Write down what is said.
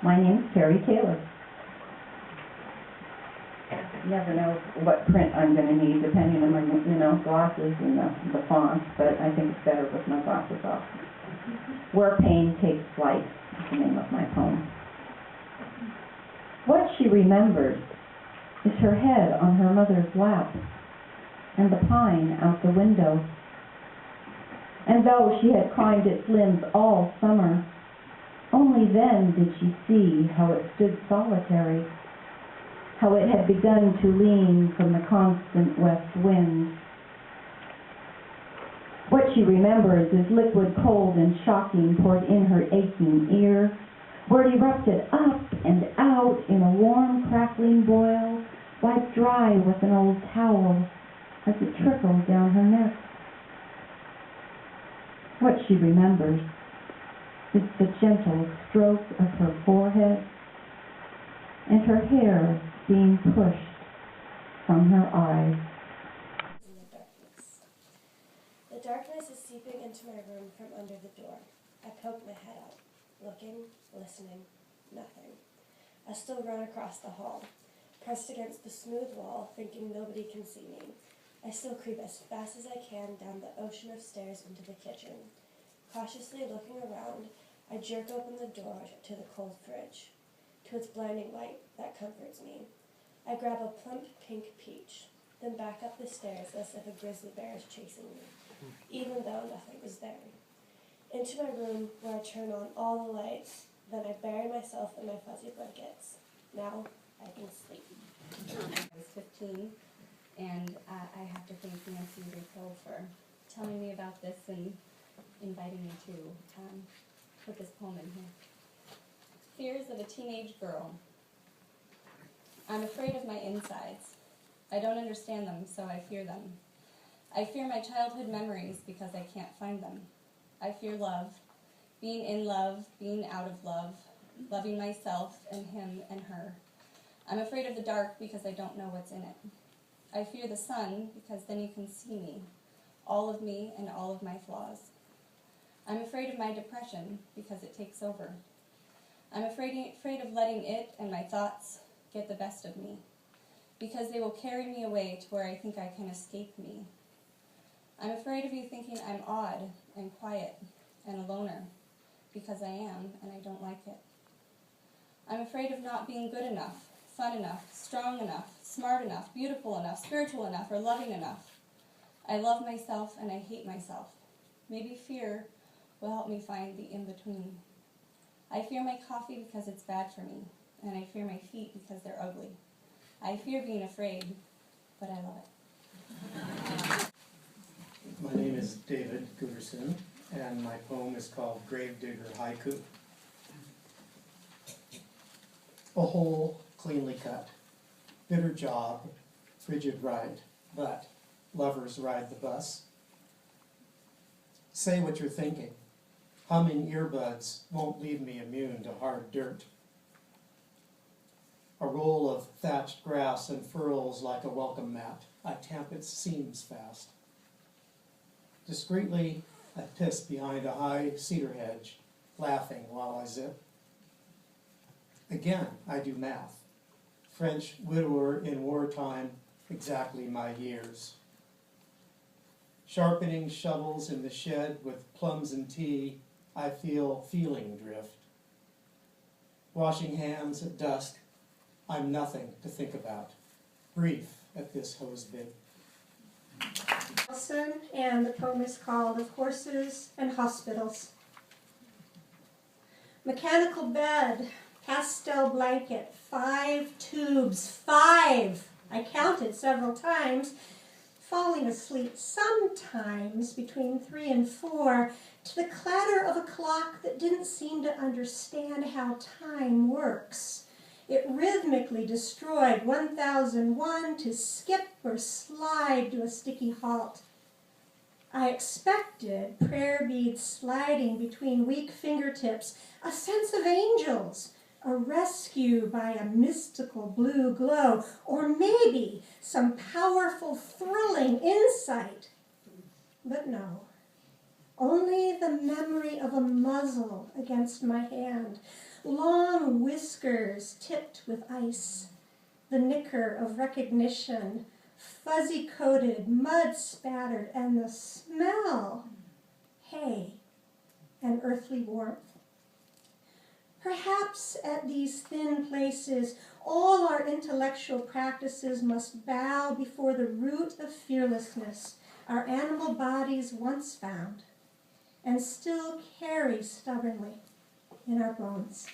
My name's Terry Taylor. You never know what print I'm going to need depending on my, glasses and the font, but I think it's better with my glasses off. Where Pain Takes Flight is the name of my poem. What she remembers is her head on her mother's lap and the pine out the window. And though she had climbed its limbs all summer, only then did she see how it stood solitary, how it had begun to lean from the constant west wind. What she remembers is liquid cold and shocking poured in her aching ear, where it erupted up and out in a warm, crackling boil, wiped dry with an old towel as it trickled down her neck. What she remembers is the gentle stroke of her forehead and her hair being pushed from her eyes. In the darkness. The darkness is seeping into my room from under the door. I poke my head out, looking, listening, nothing. I still run across the hall, pressed against the smooth wall, thinking nobody can see me. I still creep as fast as I can down the ocean of stairs into the kitchen. Cautiously looking around, I jerk open the door to the cold fridge, to its blinding light that comforts me. I grab a plump pink peach, then back up the stairs as if a grizzly bear is chasing me, even though nothing was there. Into my room, where I turn on all the lights, then I bury myself in my fuzzy blankets. Now I can sleep. I was 15, and I have to thank Nancy Rico for telling me about this and inviting me to put this poem in here. Fears of a teenage girl. I'm afraid of my insides. I don't understand them, so I fear them. I fear my childhood memories because I can't find them. I fear love, being in love, being out of love, loving myself and him and her. I'm afraid of the dark because I don't know what's in it. I fear the sun because then you can see me, all of me and all of my flaws. I'm afraid of my depression because it takes over. I'm afraid of letting it and my thoughts get the best of me, because they will carry me away to where I think I can escape me. I'm afraid of you thinking I'm odd and quiet and a loner, because I am, and I don't like it. I'm afraid of not being good enough, fun enough, strong enough, smart enough, beautiful enough, spiritual enough, or loving enough. I love myself and I hate myself. Maybe fear will help me find the in-between. I fear my coffee because it's bad for me, and I fear my feet because they're ugly. I fear being afraid, but I love it. My name is David Gooderson, and my poem is called Gravedigger Haiku. A hole cleanly cut, bitter job, frigid ride, but lovers ride the bus. Say what you're thinking. Humming earbuds won't leave me immune to hard dirt. A roll of thatched grass unfurls like a welcome mat. I tamp its seams fast. Discreetly, I piss behind a high cedar hedge, laughing while I zip. Again, I do math. French widower in wartime, exactly my years. Sharpening shovels in the shed with plums and tea, I feel feeling drift. Washing hands at dusk, I'm nothing to think about. Brief at this hose bit. Wilson, and the poem is called Of Horses and Hospitals. Mechanical bed, pastel blanket, 5 tubes, 5! I counted several times. Falling asleep sometimes between 3 and 4 to the clatter of a clock that didn't seem to understand how time works. It rhythmically destroyed 1001 to skip or slide to a sticky halt. I expected prayer beads sliding between weak fingertips, a sense of angels, a rescue by a mystical blue glow, or maybe some powerful, thrilling insight. But no, only the memory of a muzzle against my hand, long whiskers tipped with ice, the nicker of recognition, fuzzy-coated, mud-spattered, and the smell, hay and earthly warmth. Perhaps at these thin places, all our intellectual practices must bow before the root of fearlessness our animal bodies once found and still carry stubbornly in our bones.